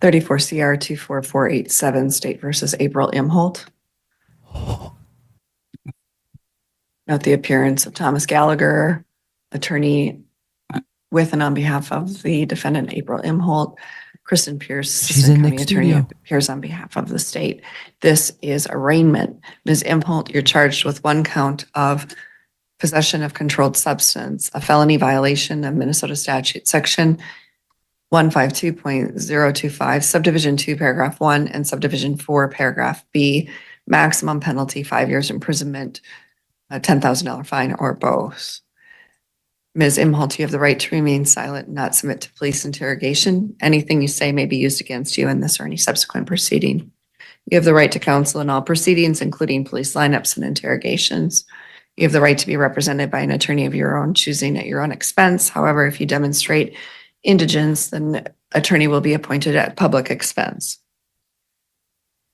34 CR 24487 State versus April Imholte. Note the appearance of Thomas Gallagher, attorney with and on behalf of the defendant April Imholte. Kristen Pierce, assistant county attorney, appears on behalf of the state. This is arraignment. Ms. Imholte, you're charged with one count of possession of controlled substance, a felony violation of Minnesota statute section 152.025, subdivision 2, paragraph 1, and subdivision 4, paragraph B. Maximum penalty 5 years imprisonment, a $10,000 fine, or both. Ms. Imholte, you have the right to remain silent and not submit to police interrogation. Anything you say may be used against you in this or any subsequent proceeding. You have the right to counsel in all proceedings, including police lineups and interrogations. You have the right to be represented by an attorney of your own choosing at your own expense. However, if you demonstrate indigence, then attorney will be appointed at public expense.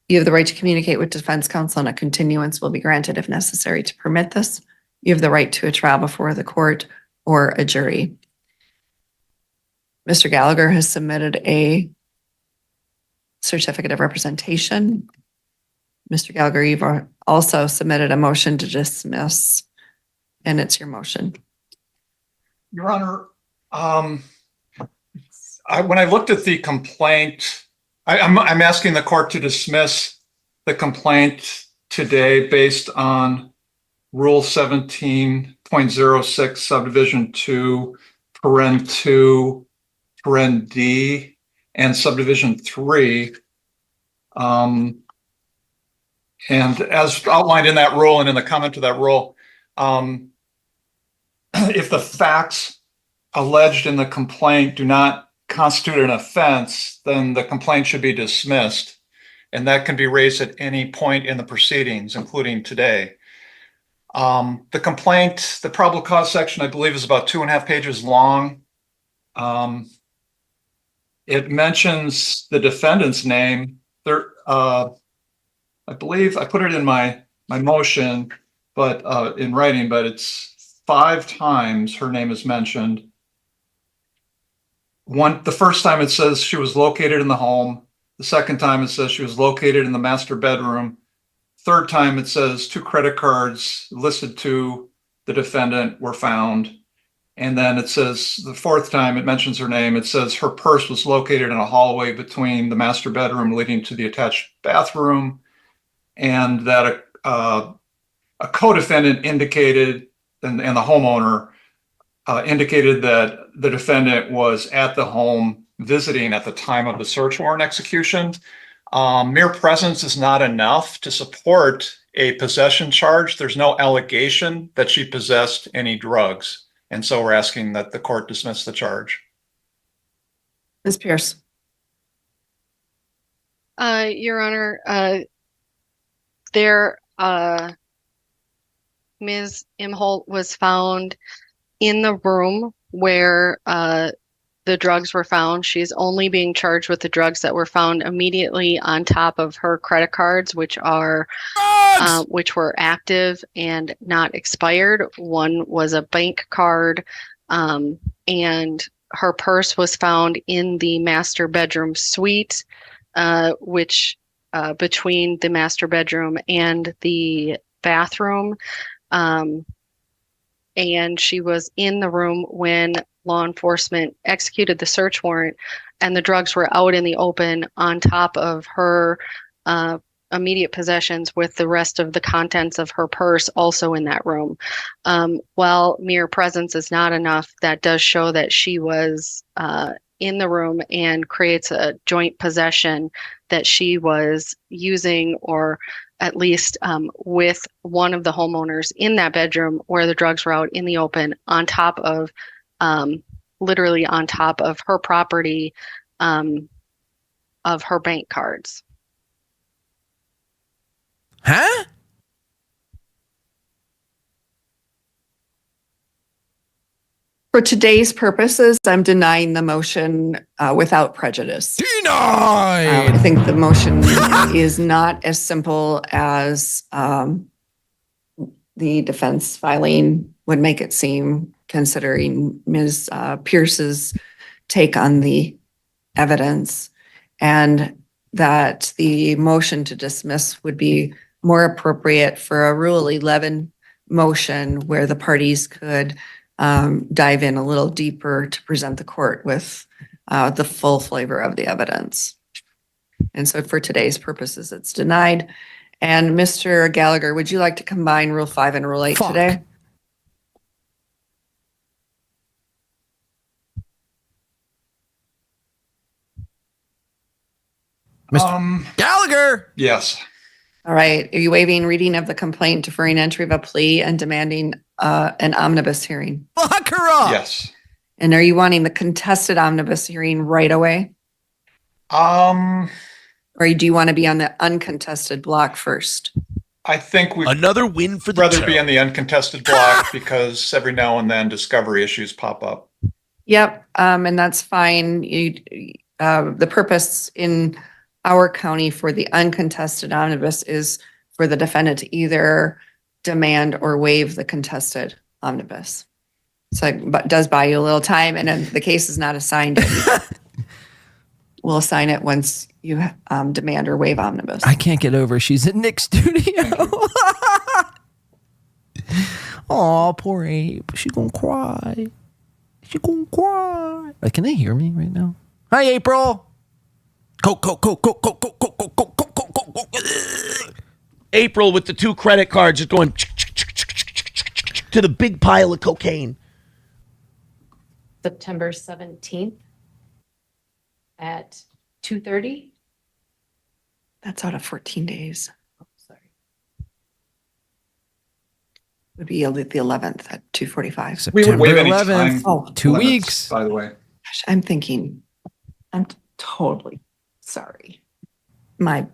You have the right to communicate with defense counsel, and a continuance will be granted if necessary to permit this. You have the right to a trial before the court or a jury. Mr. Gallagher has submitted a certificate of representation. Mr. Gallagher, you've also submitted a motion to dismiss, and it's your motion. Your Honor, when I looked at the complaint, I'm asking the court to dismiss the complaint today based on Rule 17.06, subdivision 2, paren 2, paren D, and subdivision 3. And as outlined in that rule and in the comment to that rule, if the facts alleged in the complaint do not constitute an offense, then the complaint should be dismissed. And that can be raised at any point in the proceedings, including today. The complaint, the probable cause section, I believe, is about 2.5 pages long. It mentions the defendant's name. I believe I put it in my motion, but in writing, but it's 5 times her name is mentioned. The first time it says she was located in the home. The second time it says she was located in the master bedroom. Third time it says 2 credit cards listed to the defendant were found. And then it says the fourth time it mentions her name. It says her purse was located in a hallway between the master bedroom leading to the attached bathroom, and that a co-defendant indicated, and the homeowner indicated that the defendant was at the home visiting at the time of the search warrant execution. Mere presence is not enough to support a possession charge. There's no allegation that she possessed any drugs. And so we're asking that the court dismiss the charge. Ms. Pierce. Your Honor, Ms. Imholte was found in the room where the drugs were found. She's only being charged with the drugs that were found immediately on top of her credit cards, which were active and not expired. One was a bank card, and her purse was found in the master bedroom suite, which between the master bedroom and the bathroom. And she was in the room when law enforcement executed the search warrant, and the drugs were out in the open on top of her immediate possessions, with the rest of the contents of her purse also in that room. While mere presence is not enough, that does show that she was in the room and creates a joint possession that she was using, or at least with one of the homeowners in that bedroom where the drugs were out in the open, on top of, literally on top of her property, of her bank cards. Huh? For today's purposes, I'm denying the motion without prejudice. Denied! I think the motion is not as simple as the defense filing would make it seem, considering Ms. Pierce's take on the evidence. and that the motion to dismiss would be more appropriate for a Rule 11 motion where the parties could dive in a little deeper to present the court with the full flavor of the evidence. And so for today's purposes, it's denied. And Mr. Gallagher, would you like to combine Rule 5 and Rule 8 Fuck. today? Gallagher. Yes. All right. Are you waiving reading of the complaint, deferring entry of a plea, and demanding an omnibus hearing? Lock her up. Yes. And are you wanting the contested omnibus hearing right away? Or do you want to be on the uncontested block first? I think we'd Another win for the rather Joe. be on the uncontested block because every now and then discovery issues pop up. Yep, and that's fine. The purpose in our county for the uncontested omnibus is for the defendant to either demand or waive the contested omnibus. So it does buy you a little time, and then the case is not assigned. We'll assign it once you demand or waive omnibus. I can't get over she's in Nick's studio. Oh, poor Abe. She's gonna cry. She's gonna cry. Can they hear me right now? Hi, April. Go. April with the 2 credit cards just going to the big pile of cocaine. September 17th at 2:30. That's out of 14 days. Oh, sorry. Would be the 11th at 2:45. We would waive any 11th. time. Oh, 2 limits, weeks. By the way. gosh, I'm thinking, I'm totally sorry. My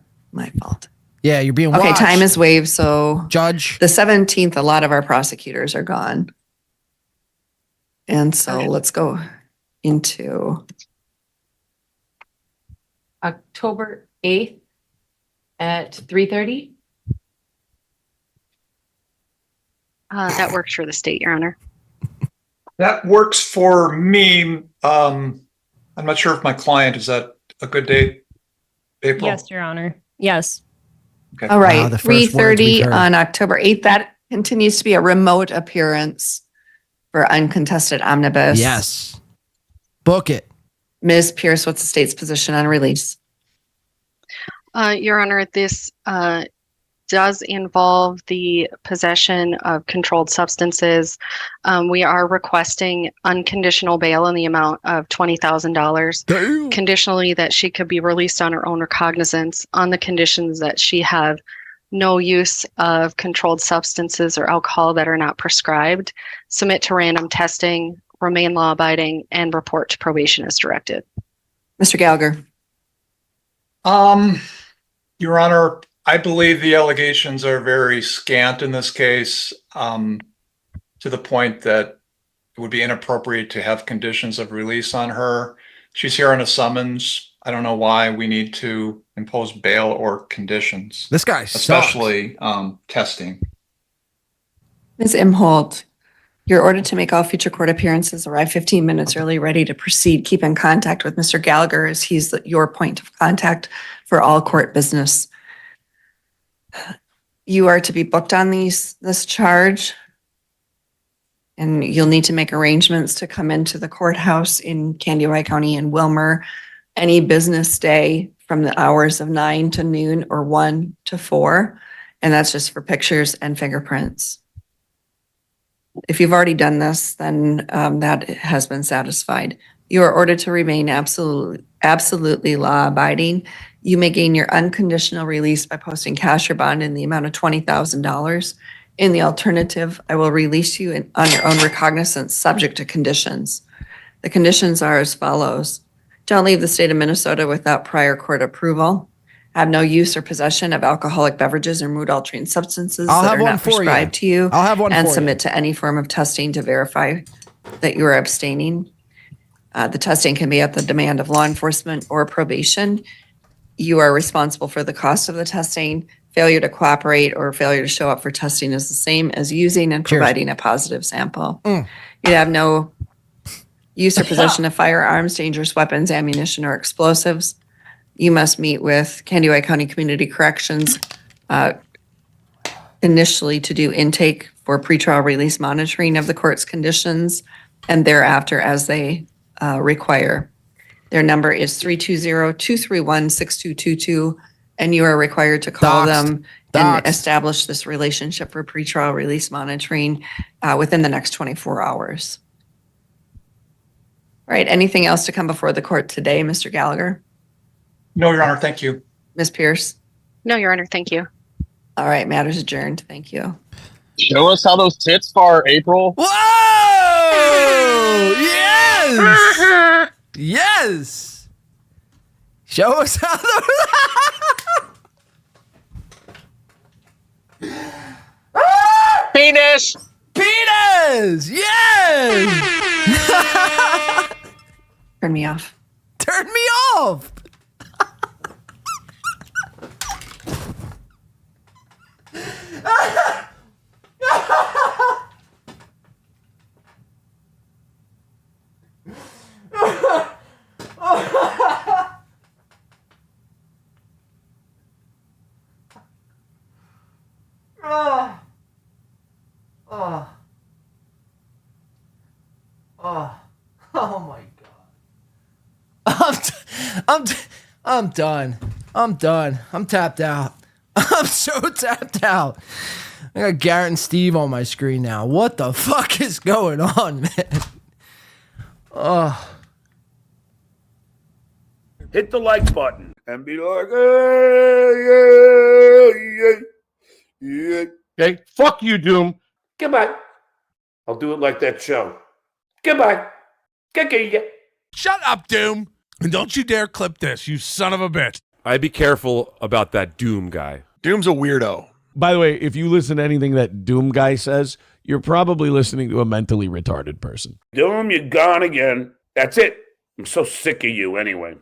fault. Yeah, you're being Okay, watched. time is waived, so Judge. the 17th, a lot of our prosecutors are gone. And so Okay. let's go into, October 8th at 3:30. That works for the state, Your Honor. That works for me. I'm not sure if my client, is that a good date? April? Yes, Your Honor. Yes. Okay. all right, Wow, the first words we've 3:30 heard. on October 8th. That continues to be a remote appearance for uncontested omnibus. Yes. Book it. Ms. Pierce, what's the state's position on release? Your Honor, this does involve the possession of controlled substances. We are requesting unconditional bail in the amount of $20,000, Damn. conditionally that she could be released on her own recognizance on the conditions that she have no use of controlled substances or alcohol that are not prescribed, submit to random testing, remain law-abiding, and report to probation as directed. Mr. Gallagher? Your Honor, I believe the allegations are very scant in this case, to the point that it would be inappropriate to have conditions of release on her. She's here on a summons. I don't know why we need to impose bail or conditions, This guy sucks. especially testing. Ms. Imholte, you're ordered to make all future court appearances, arrive 15 minutes early, ready to proceed. Keep in contact with Mr. Gallagher as he's your point of contact for all court business. You are to be booked on this charge. And you'll need to make arrangements to come into the courthouse in Candioi County in Wilmer any business day from the hours of 9 to noon or 1 to 4. And that's just for pictures and fingerprints. If you've already done this, then that has been satisfied. You are ordered to remain absolutely law-abiding. You may gain your unconditional release by posting cash or bond in the amount of $20,000. In the alternative, I will release you on your own recognizance, subject to conditions. The conditions are as follows. Don't leave the state of Minnesota without prior court approval. Have no use or possession of alcoholic beverages or mood-altering substances I'll that have are one not for you. prescribed to you. I'll have one And for submit to any form of testing to verify that you are abstaining. The testing can be at the demand of law enforcement or probation. You are responsible for the cost of the testing. Failure to cooperate or failure to show up for testing is the same as using and Cheers. providing a positive sample. Mm. You have no use or possession of firearms, dangerous weapons, ammunition, or explosives. you must meet with Candy County Community Corrections initially to do intake for pretrial release monitoring of the court's conditions, and thereafter as they require. Their number is 320-231-6222, and you are required to call them and establish this relationship for pretrial release monitoring within the next 24 hours. All right, anything else to come before the court today, Mr. Gallagher? No, Your Honor, thank you. Ms. Pierce? No, Your Honor, thank you. All right, matters adjourned. Thank you. Show us how those tits are, April. Whoa! Yes! Yes! Show us how Penis! Penis! Yes! Turn me off. Turn me off! Oh my God. I'm done. I'm done. I'm tapped out. I'm so tapped out. I got Garrett and Steve on my screen now. What the fuck is going on, man? Oh. Hit the like button and be like, hey, yeah. Okay, fuck you, Doom. Goodbye. I'll do it like that show. Goodbye. Shut up, Doom. And don't you dare clip this, you son of a bitch. I'd be careful about that Doom guy. Doom's a weirdo. By the way, if you listen to anything that Doom guy says, you're probably listening to a mentally retarded person. Doom, you're gone again. That's it. I'm so sick of you anyway.